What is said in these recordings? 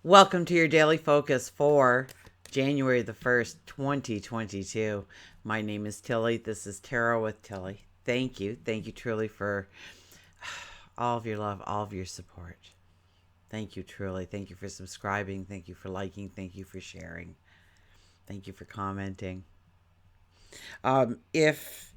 Welcome to your daily focus for January the 1st, 2022. My name is Tilly. This is Tarot with Tilly. Thank you. Thank you truly for all of your love, all of your support. Thank you truly. Thank you for subscribing. Thank you for liking. Thank you for sharing. Thank you for commenting. If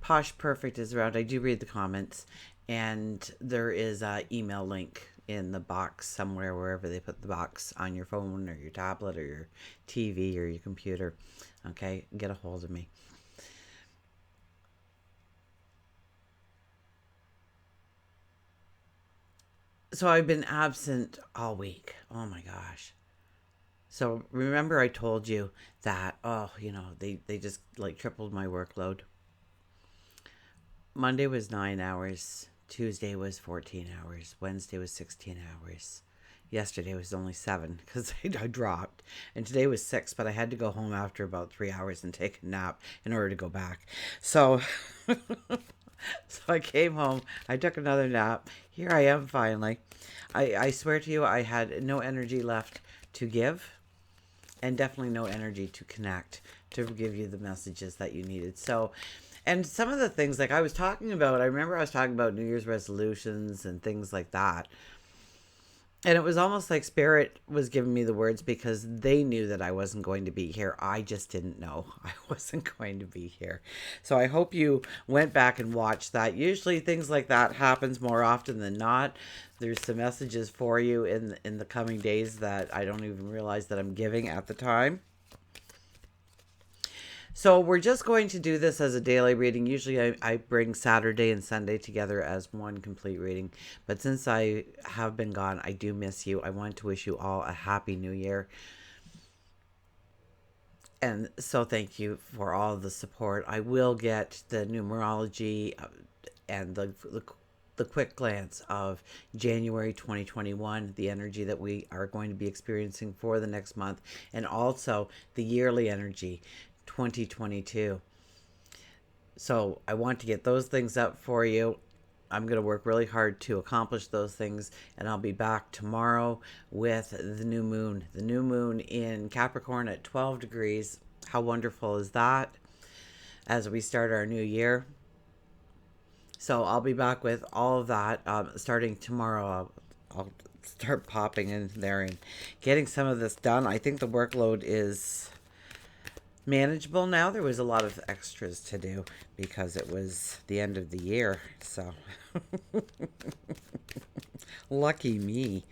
Posh Perfect is around, I do read the comments, and there is an email link in the box somewhere, wherever they put the box on your phone or your tablet or your TV or your computer. Okay, get a hold of me. So I've been absent all week. Oh my gosh. So remember I told you that, they just like tripled my workload. Monday was 9 hours. Tuesday was 14 hours. Wednesday was 16 hours. Yesterday was only 7 because I dropped. And today was 6, but I had to go home after about 3 hours and take a nap in order to go back. So, so I came home. I took another nap. Here I am finally. I swear to you, I had no energy left to give, and definitely no energy to connect, to give you the messages that you needed. So, and some of the things like I was talking about, I remember I was talking about New Year's resolutions and things like that. And it was almost like Spirit was giving me the words because they knew that I wasn't going to be here. I just didn't know I wasn't going to be here. So I hope you went back and watched that. Usually things like that happens more often than not. There's some messages for you in the coming days that I don't even realize that I'm giving at the time. So we're just going to do this as a daily reading. Usually I bring Saturday and Sunday together as one complete reading. But since I have been gone, I do miss you. I want to wish you all a happy new year. And so thank you for all the support. I will get the numerology and the quick glance of January 2021, the energy that we are going to be experiencing for the next month, and also the yearly energy 2022. So I want to get those things up for you. I'm going to work really hard to accomplish those things, and I'll be back tomorrow with the new moon. The new moon in Capricorn at 12 degrees. How wonderful is that as we start our new year? So I'll be back with all of that starting tomorrow. I'll start popping in there and getting some of this done. I think the workload is manageable now. There was a lot of extras to do because it was the end of the year. So lucky me.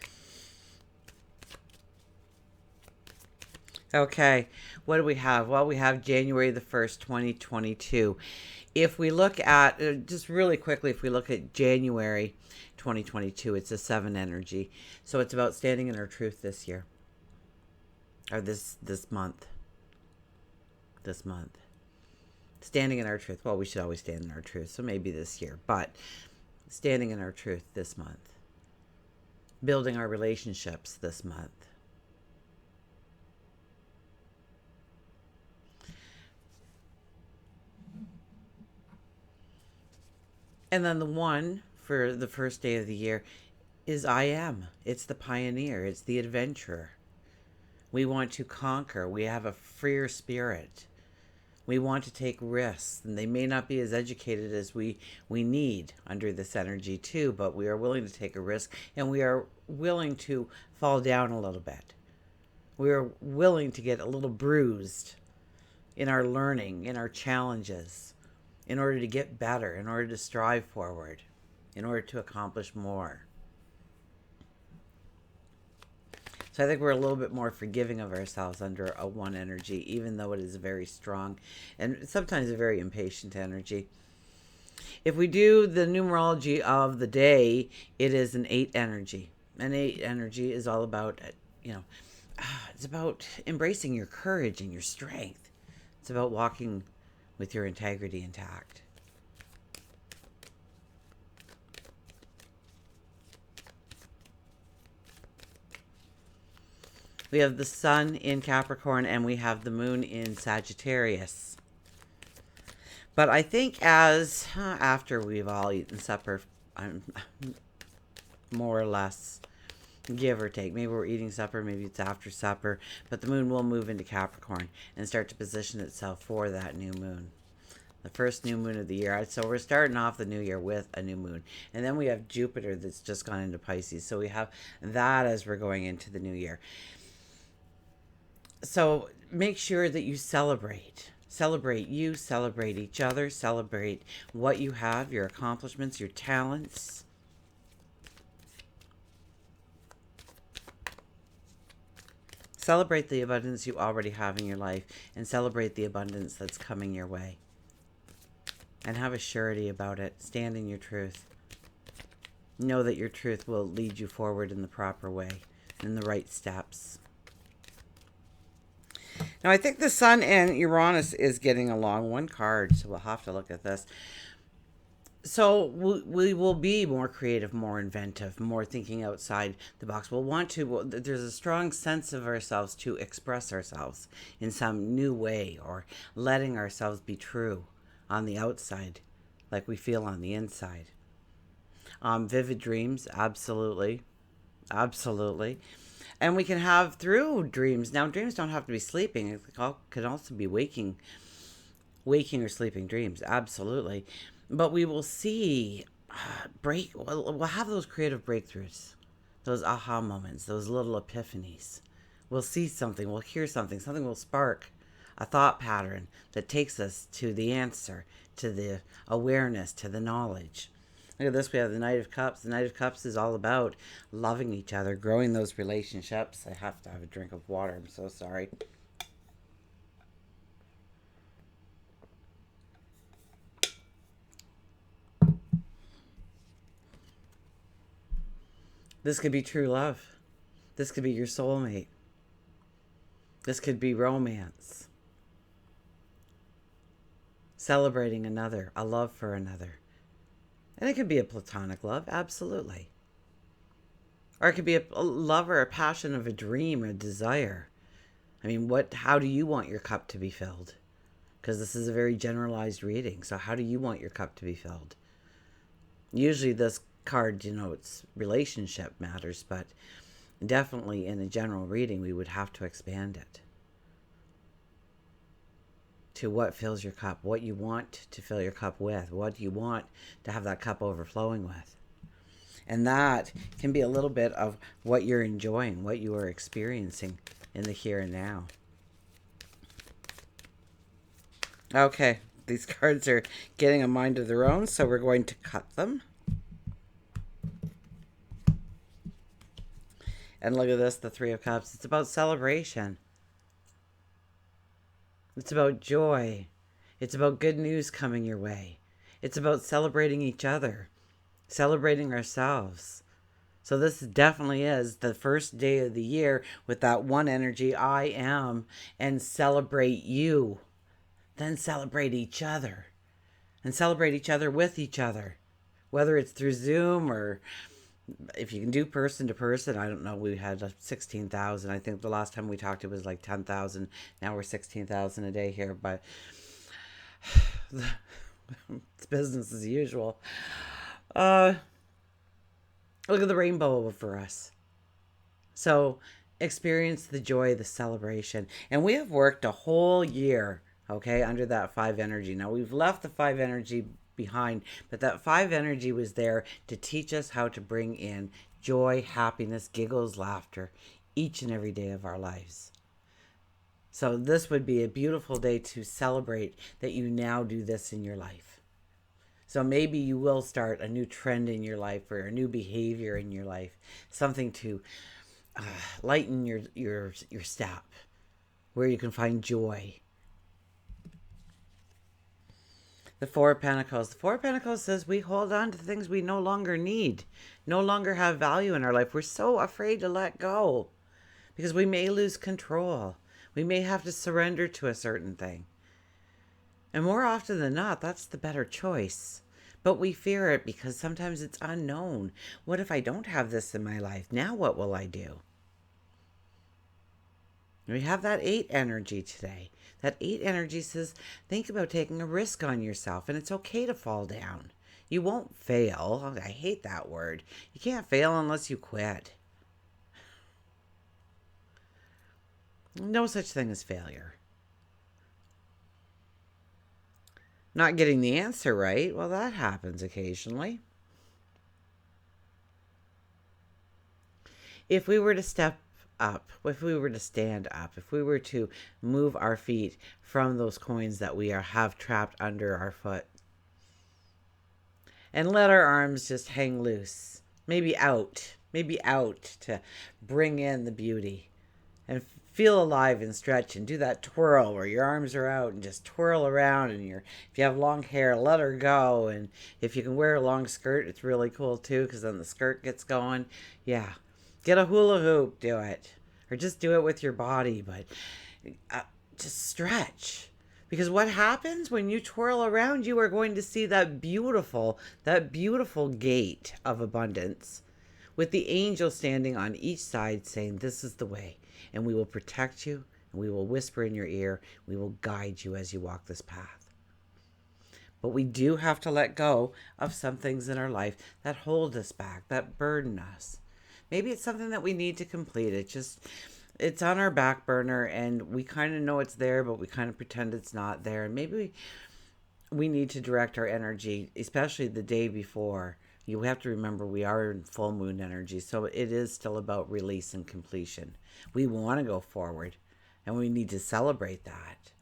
Okay, what do we have? Well, we have January the 1st, 2022. If we look at, just really quickly, if we look at January 2022, it's a 7 energy. So it's about standing in our truth this year, or this month. This month. Standing in our truth. Well, we should always stand in our truth, so maybe this year, but standing in our truth this month. Building our relationships this month. And then the one for the first day of the year is I am. It's the pioneer, it's the adventurer. We want to conquer. We have a freer spirit. We want to take risks, and they may not be as educated as we need under this energy too, but we are willing to take a risk, and we are willing to fall down a little bit. We are willing to get a little bruised in our learning, in our challenges, in order to get better, in order to strive forward, in order to accomplish more. So I think we're a little bit more forgiving of ourselves under a 1 energy, even though it is very strong and sometimes a very impatient energy. If we do the numerology of the day, it is an 8 energy. An 8 energy is all about, it's about embracing your courage and your strength. It's about walking with your integrity intact. We have the sun in Capricorn and we have the moon in Sagittarius. But I think after we've all eaten supper, more or less, give or take. Maybe we're eating supper, maybe it's after supper, but the moon will move into Capricorn and start to position itself for that new moon. The first new moon of the year. So we're starting off the new year with a new moon. And then we have Jupiter that's just gone into Pisces. So we have that as we're going into the new year. So make sure that you celebrate. Celebrate you, celebrate each other, celebrate what you have, your accomplishments, your talents. Celebrate the abundance you already have in your life and celebrate the abundance that's coming your way. And have a surety about it. Stand in your truth. Know that your truth will lead you forward in the proper way, in the right steps. Now, I think the Sun and Uranus is getting along. One card, so we'll have to look at this. So we will be more creative, more inventive, more thinking outside the box. We'll want to, there's a strong sense of ourselves to express ourselves in some new way, or letting ourselves be true on the outside like we feel on the inside. Vivid dreams, absolutely. Absolutely. And we can have through dreams. Now, dreams don't have to be sleeping. It can also be waking or sleeping dreams. Absolutely. But we will see we'll have those creative breakthroughs, those aha moments, those little epiphanies. We'll see something, we'll hear something, something will spark a thought pattern that takes us to the answer, to the awareness, to the knowledge. Look at this, we have the Knight of Cups. The Knight of Cups is all about loving each other, growing those relationships. I have to have a drink of water, I'm so sorry. This could be true love. This could be your soulmate. This could be romance. Celebrating another, a love for another. And it could be a platonic love, absolutely. Or it could be a love or a passion of a dream, a desire. I mean, how do you want your cup to be filled? Because this is a very generalized reading. So how do you want your cup to be filled? Usually this card denotes relationship matters, but definitely in a general reading, we would have to expand it to what fills your cup, what you want to fill your cup with, what you want to have that cup overflowing with. And that can be a little bit of what you're enjoying, what you are experiencing in the here and now. Okay, these cards are getting a mind of their own, so we're going to cut them. And look at this, the Three of Cups. It's about celebration. It's about joy. It's about good news coming your way. It's about celebrating each other, celebrating ourselves. So this definitely is the first day of the year with that one energy, I am, and celebrate you. Then celebrate each other. And celebrate each other with each other. Whether it's through Zoom or if you can do person to person. I don't know, we had 16,000. I think the last time we talked it was like 10,000. Now we're 16,000 a day here, but it's business as usual. Look at the rainbow for us. So experience the joy, the celebration. And we have worked a whole year, okay, under that 5 energy. Now we've left the 5 energy behind, but that 5 energy was there to teach us how to bring in joy, happiness, giggles, laughter each and every day of our lives. So this would be a beautiful day to celebrate that you now do this in your life. So maybe you will start a new trend in your life or a new behavior in your life, something to lighten your step, where you can find joy. The Four of Pentacles. The Four of Pentacles says we hold on to things we no longer need, no longer have value in our life. We're so afraid to let go because we may lose control. We may have to surrender to a certain thing. And more often than not, that's the better choice. But we fear it because sometimes it's unknown. What if I don't have this in my life? Now what will I do? We have that 8 energy today. That 8 energy says, think about taking a risk on yourself, and it's okay to fall down. You won't fail. I hate that word. You can't fail unless you quit. No such thing as failure. Not getting the answer right, well, that happens occasionally. If we were to step up, if we were to stand up, if we were to move our feet from those coins that we have trapped under our foot, and let our arms just hang loose, maybe out to bring in the beauty, and feel alive and stretch and do that twirl where your arms are out and just twirl around, and if you have long hair, let her go. And if you can wear a long skirt, it's really cool too, because then the skirt gets going. Yeah, get a hula hoop, do it, or just do it with your body, but just stretch. Because what happens when you twirl around, you are going to see that beautiful gate of abundance with the angel standing on each side saying, this is the way, and we will protect you, and we will whisper in your ear, we will guide you as you walk this path. But we do have to let go of some things in our life that hold us back, that burden us. Maybe it's something that we need to complete. It's on our back burner, and we kind of know it's there, but we kind of pretend it's not there. And maybe we need to direct our energy, especially the day before. You have to remember we are in full moon energy, so it is still about release and completion. We want to go forward, and we need to celebrate that.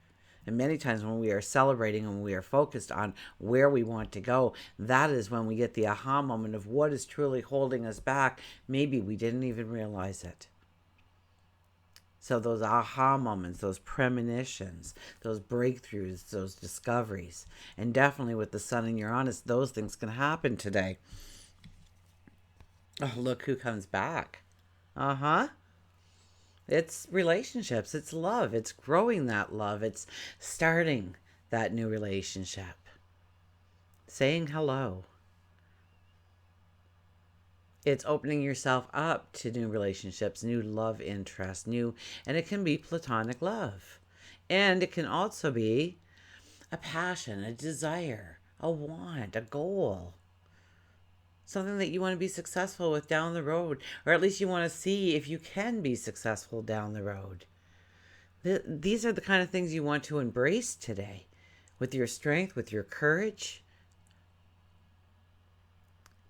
And many times when we are celebrating and we are focused on where we want to go, that is when we get the aha moment of what is truly holding us back. Maybe we didn't even realize it. So those aha moments, those premonitions, those breakthroughs, those discoveries, and definitely with the sun in Uranus, those things can happen today. Oh, look who comes back. It's relationships, it's love, it's growing that love, it's starting that new relationship, saying hello. It's opening yourself up to new relationships, new love interests, and it can be platonic love. And it can also be a passion, a desire, a want, a goal. Something that you want to be successful with down the road, or at least you want to see if you can be successful down the road. These are the kind of things you want to embrace today with your strength, with your courage.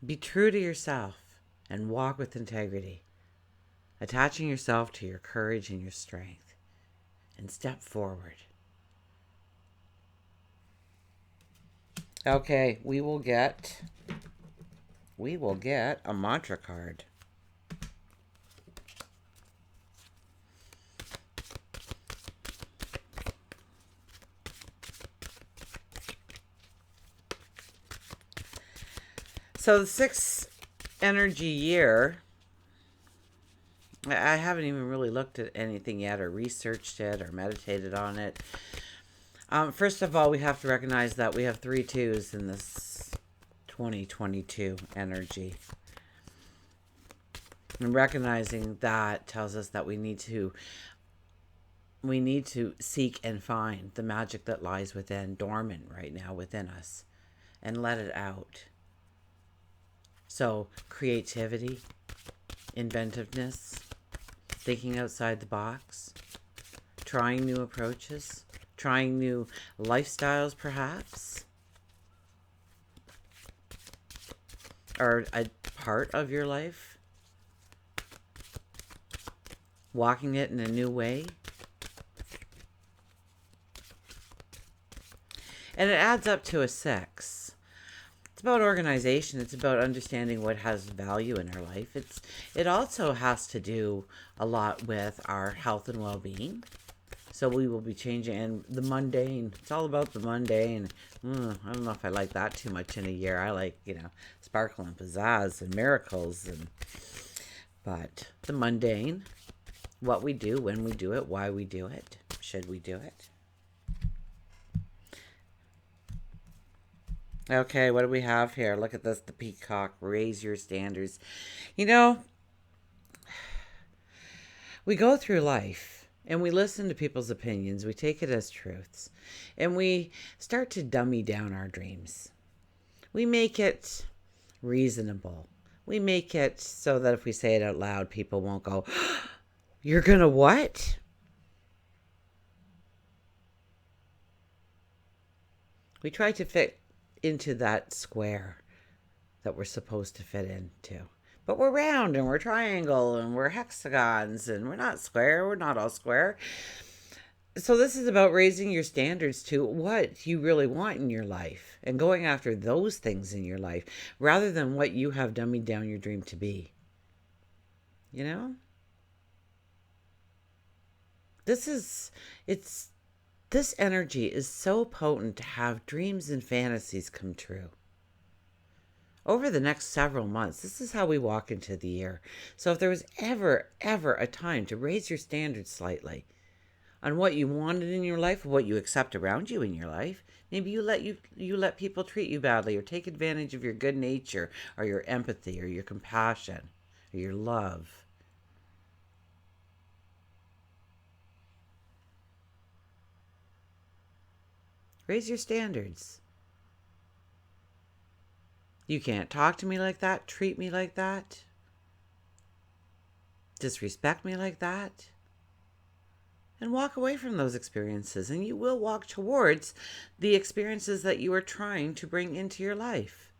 Be true to yourself and walk with integrity, attaching yourself to your courage and your strength, and step forward. Okay, we will get a mantra card. So the 6th energy year, I haven't even really looked at anything yet or researched it or meditated on it. First of all, we have to recognize that we have 3 2s in this 2022 energy. And recognizing that tells us that we need to seek and find the magic that lies within, dormant right now within us, and let it out. So creativity, inventiveness, thinking outside the box, trying new approaches, trying new lifestyles perhaps, or a part of your life, walking it in a new way. And it adds up to a 6. It's about organization. It's about understanding what has value in our life. It also has to do a lot with our health and well-being. So we will be changing, and the mundane. It's all about the mundane. I don't know if I like that too much in a year. I like, sparkle and pizzazz and miracles, but the mundane, what we do, when we do it, why we do it, should we do it. Okay, what do we have here? Look at this, the Peacock, raise your standards. We go through life and we listen to people's opinions. We take it as truths. And we start to dummy down our dreams. We make it reasonable. We make it so that if we say it out loud, people won't go, "You're gonna what?" We try to fit into that square that we're supposed to fit into. But we're round and we're triangle and we're hexagons and we're not square. We're not all square. So this is about raising your standards to what you really want in your life and going after those things in your life rather than what you have dummied down your dream to be. You know? This energy is so potent to have dreams and fantasies come true. Over the next several months, this is how we walk into the year. So if there was ever a time to raise your standards slightly on what you wanted in your life, what you accept around you in your life, maybe you let people treat you badly or take advantage of your good nature or your empathy or your compassion or your love. Raise your standards. You can't talk to me like that, treat me like that, disrespect me like that. And walk away from those experiences, and you will walk towards the experiences that you are trying to bring into your life.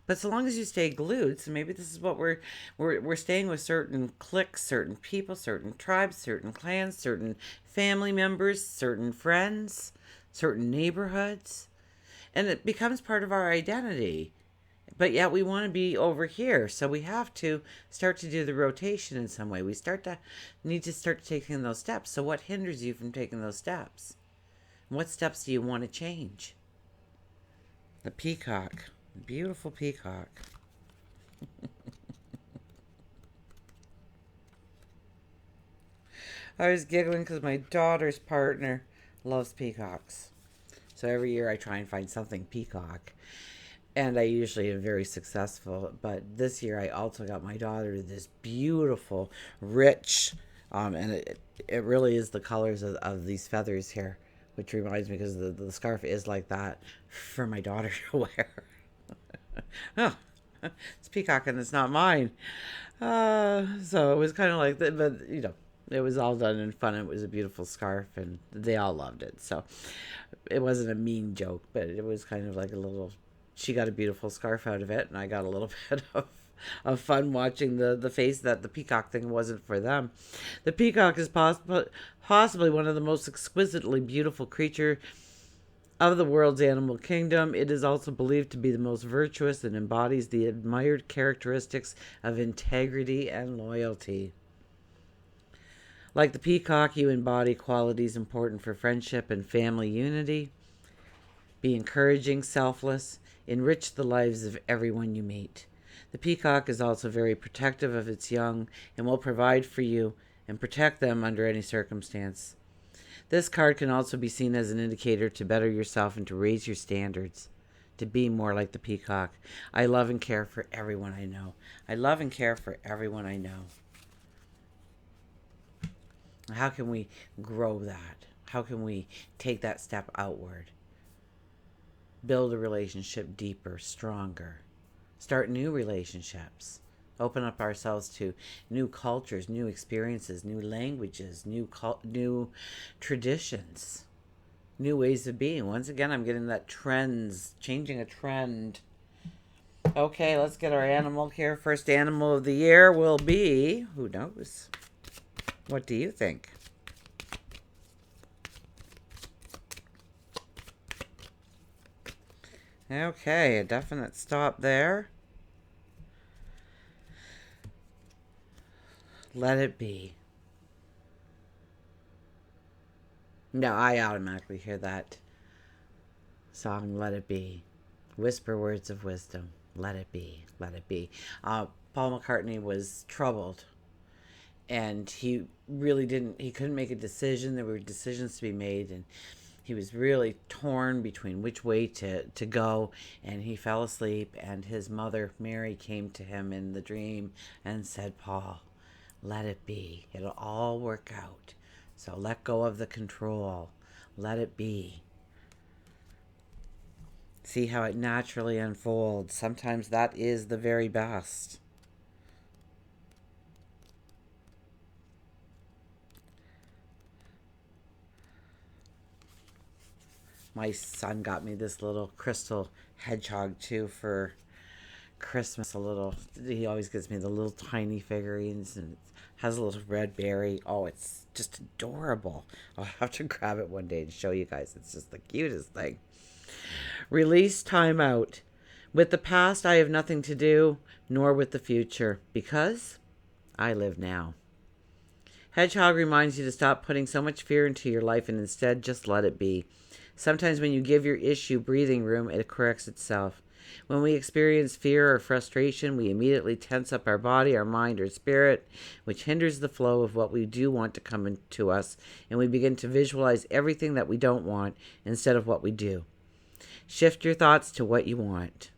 But so long as you stay glued, so maybe this is what we're staying with certain cliques, certain people, certain tribes, certain clans, certain family members, certain friends, certain neighborhoods, and it becomes part of our identity. But yet we want to be over here, so we have to start to do the rotation in some way. We need to start taking those steps. So what hinders you from taking those steps? What steps do you want to change? The peacock, beautiful peacock. I was giggling because my daughter's partner loves peacocks. So every year I try and find something peacock. And I usually am very successful. But this year I also got my daughter this beautiful, rich, and it really is the colors of these feathers here, which reminds me because the scarf is like that for my daughter to wear. Oh, it's peacock and it's not mine. So it was kind of like that, but it was all done in fun. It was a beautiful scarf and they all loved it. So it wasn't a mean joke, but it was kind of like a little, she got a beautiful scarf out of it and I got a little bit of fun watching the face that the peacock thing wasn't for them. The peacock is possibly one of the most exquisitely beautiful creature of the world's animal kingdom. It is also believed to be the most virtuous and embodies the admired characteristics of integrity and loyalty. Like the peacock, you embody qualities important for friendship and family unity. Be encouraging, selfless, enrich the lives of everyone you meet. The peacock is also very protective of its young and will provide for you and protect them under any circumstance. This card can also be seen as an indicator to better yourself and to raise your standards, to be more like the peacock. I love and care for everyone I know. I love and care for everyone I know. How can we grow that? How can we take that step outward? Build a relationship deeper, stronger. Start new relationships. Open up ourselves to new cultures, new experiences, new languages, new traditions, new ways of being. Once again, I'm getting that trends, changing a trend. Okay, let's get our animal here. First animal of the year will be, who knows? What do you think? Okay, a definite stop there. Let it be. No, I automatically hear that song, Let It Be. Whisper words of wisdom. Let it be. Let it be. Paul McCartney was troubled. And he couldn't make a decision. There were decisions to be made. And he was really torn between which way to go. And he fell asleep. And his mother, Mary, came to him in the dream and said, Paul, let it be. It'll all work out. So let go of the control. Let it be. See how it naturally unfolds. Sometimes that is the very best. My son got me this little crystal hedgehog too for Christmas. He always gives me the little tiny figurines, and it has a little red berry. Oh, it's just adorable. I'll have to grab it one day and show you guys. It's just the cutest thing. Release time out. With the past, I have nothing to do, nor with the future, because I live now. Hedgehog reminds you to stop putting so much fear into your life and instead just let it be. Sometimes when you give your issue breathing room, it corrects itself. When we experience fear or frustration, we immediately tense up our body, our mind, our spirit, which hinders the flow of what we do want to come into us, and we begin to visualize everything that we don't want instead of what we do. Shift your thoughts to what you want.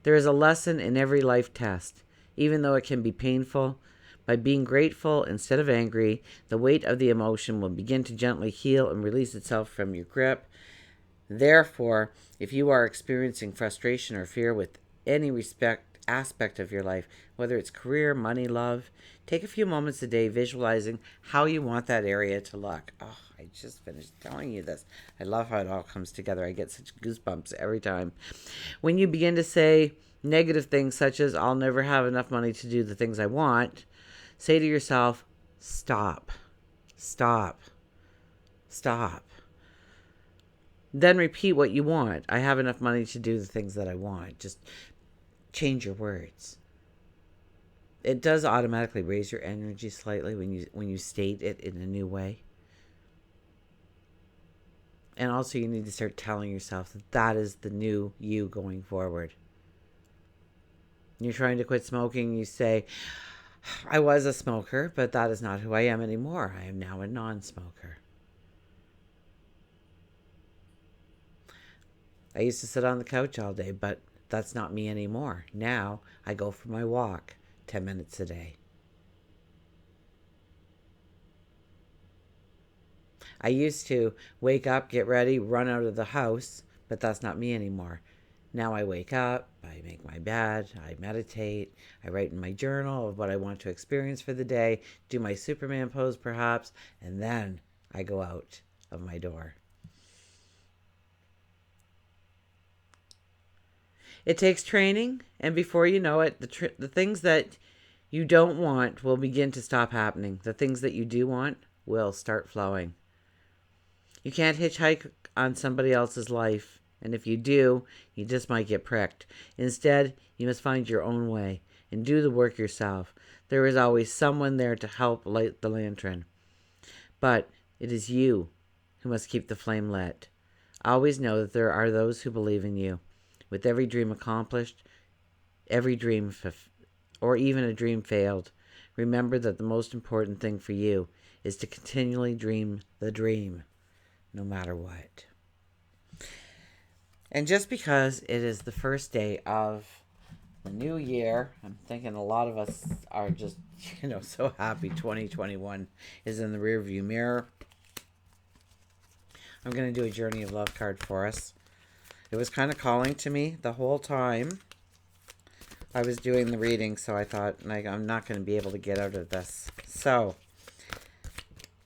There is a lesson in every life test, even though it can be painful. By being grateful instead of angry, the weight of the emotion will begin to gently heal and release itself from your grip. Therefore, if you are experiencing frustration or fear with any aspect of your life, whether it's career, money, love, take a few moments a day visualizing how you want that area to look. Oh, I just finished telling you this. I love how it all comes together. I get such goosebumps every time. When you begin to say negative things such as, I'll never have enough money to do the things I want, say to yourself, stop, stop, stop. Then repeat what you want. I have enough money to do the things that I want. Just change your words. It does automatically raise your energy slightly when you state it in a new way. And also you need to start telling yourself that that is the new you going forward. You're trying to quit smoking, you say, I was a smoker, but that is not who I am anymore. I am now a non-smoker. I used to sit on the couch all day, but that's not me anymore. Now I go for my walk 10 minutes a day. I used to wake up, get ready, run out of the house, but that's not me anymore. Now I wake up, I make my bed, I meditate, I write in my journal of what I want to experience for the day, do my Superman pose perhaps, and then I go out of my door. It takes training, and before you know it, the things that you don't want will begin to stop happening. The things that you do want will start flowing. You can't hitchhike on somebody else's life, and if you do, you just might get pricked. Instead, you must find your own way and do the work yourself. There is always someone there to help light the lantern. But it is you who must keep the flame lit. Always know that there are those who believe in you. With every dream accomplished, every dream or even a dream failed, remember that the most important thing for you is to continually dream the dream, no matter what. And just because it is the first day of the new year, I'm thinking a lot of us are just, so happy 2021 is in the rearview mirror. I'm going to do a Journey of Love card for us. It was kind of calling to me the whole time I was doing the reading, so I thought, I'm not going to be able to get out of this. So,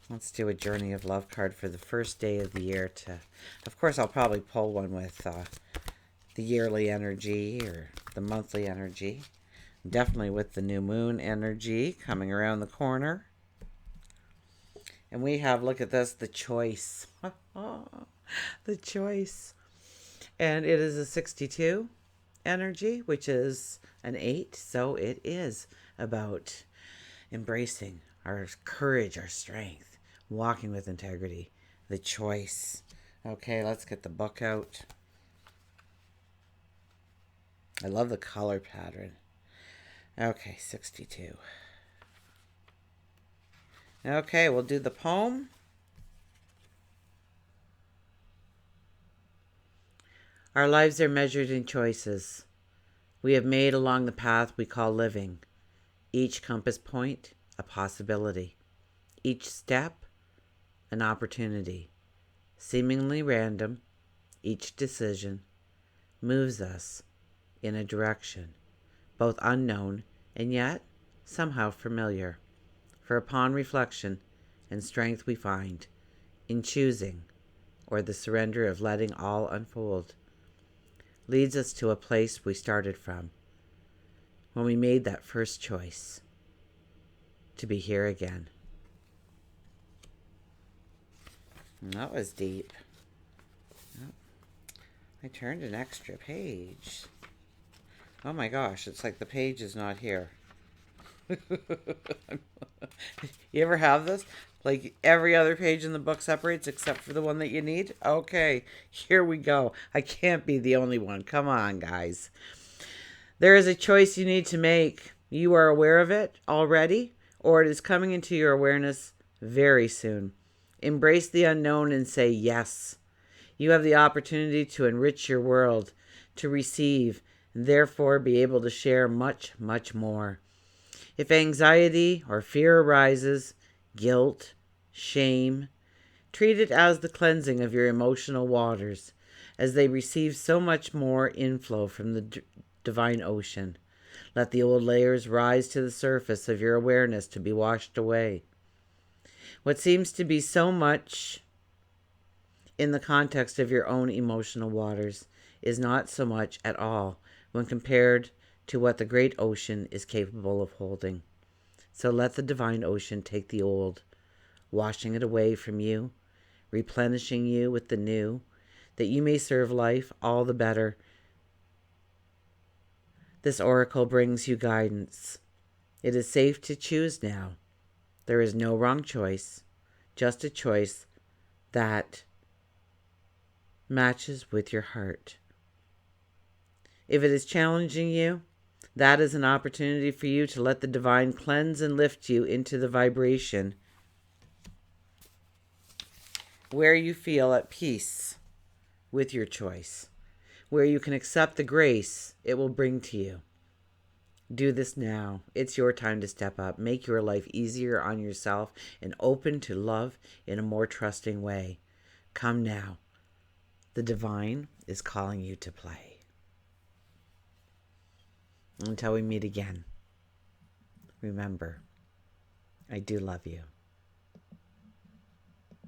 let's do a Journey of Love card for the first day of the year. Of course, I'll probably pull one with the yearly energy or the monthly energy. Definitely with the new moon energy coming around the corner. And we have, look at this, the choice. The choice. And it is a 62 energy, which is an 8. So it is about embracing our courage, our strength, walking with integrity, the choice. Okay, let's get the book out. I love the color pattern. Okay, 62. Okay, we'll do the poem. Our lives are measured in choices we have made along the path we call living. Each compass point, a possibility. Each step, an opportunity. Seemingly random, each decision moves us in a direction, both unknown and yet somehow familiar. For upon reflection and strength we find in choosing or the surrender of letting all unfold, leads us to a place we started from when we made that first choice to be here again. And that was deep. Oh, I turned an extra page. Oh my gosh, it's like the page is not here. You ever have this? Like every other page in the book separates except for the one that you need? Okay, here we go. I can't be the only one. Come on, guys. There is a choice you need to make. You are aware of it already, or it is coming into your awareness very soon. Embrace the unknown and say yes. You have the opportunity to enrich your world, to receive, and therefore be able to share much, much more. If anxiety or fear arises, guilt, shame, treat it as the cleansing of your emotional waters, as they receive so much more inflow from the divine ocean. Let the old layers rise to the surface of your awareness to be washed away. What seems to be so much in the context of your own emotional waters is not so much at all when compared to what the great ocean is capable of holding. So let the divine ocean take the old, washing it away from you, replenishing you with the new, that you may serve life all the better. This oracle brings you guidance. It is safe to choose now. There is no wrong choice, just a choice that matches with your heart. If it is challenging you, that is an opportunity for you to let the divine cleanse and lift you into the vibration where you feel at peace with your choice, where you can accept the grace it will bring to you. Do this now. It's your time to step up. Make your life easier on yourself and open to love in a more trusting way. Come now. The divine is calling you to play. Until we meet again, remember, I do love you.